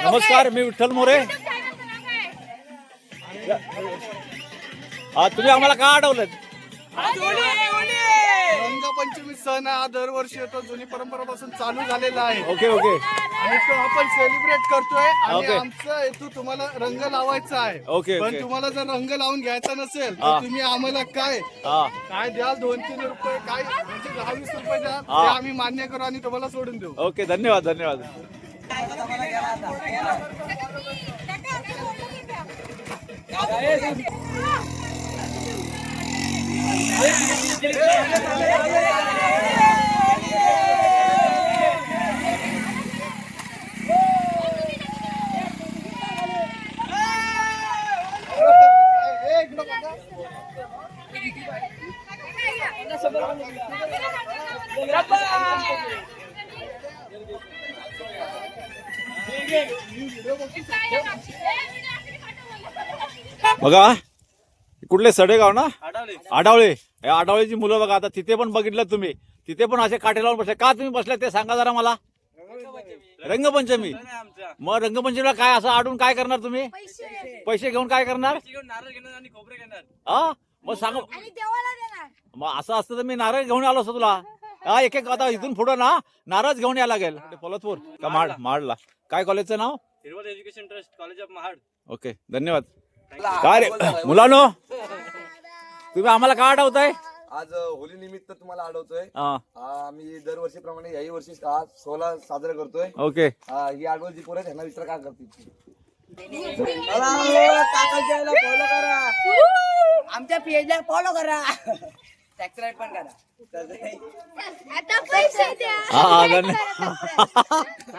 नमस्कार, मी विठ्ठल मोरे. तुम्ही आम्हाला का अडवलं? रंगपंचमी सण हा दरवर्षी येतो, जुनी परंपरापासून चालू झालेला आहे. ओके ओके आणि तो आपण सेलिब्रेट करतोय आणि ओके. आमचा हेतू तुम्हाला रंग लावायचा आहे. ओके, पण ओके. तुम्हाला जर रंग लावून घ्यायचा नसेल हा. तर तुम्ही आम्हाला काय द्याल, 2-3 रुपये काय म्हणजे 10-20 रुपये द्या, ते आम्ही मान्य करू आणि तुम्हाला सोडून देऊ. ओके, धन्यवाद धन्यवाद. बघा, कुठले सडेगाव ना, आडावळे. या आडावळेची मुलं बघा, आता तिथे पण बघितलं तुम्ही, तिथे पण असे काटे लावून बसले. का तुम्ही बसले ते सांगा जरा मला. रंगपंचमी. मग रंगपंचमीला काय असं आडून काय करणार तुम्ही? पैसे घेऊन काय करणार? हा, मग सांग. मग असं असतं तर मी नारळ घेऊन आलो असतो तुला. हा, एक एक आता इथून पुढं ना नारळ घेऊन यायला लागेल. पोलतपूर का माडला? काय कॉलेजचं नाव? Education trust, college of Mahad. Okay, धन्यवाद. काय रे मुलांनो, तुम्ही आम्हाला का अडवताय? आज होली निमित्त तुम्हाला अडवतोय. आम्ही दरवर्षीप्रमाणे याही वर्षी 16 साजरा करतोय. ओके. ही आडवल जी पोरं आहेत ह्यांना विचार काय करतील. फॉलो करा, आमच्या पेजला फॉलो करा, सबस्क्राईब पण करा. हा, धन्यवाद.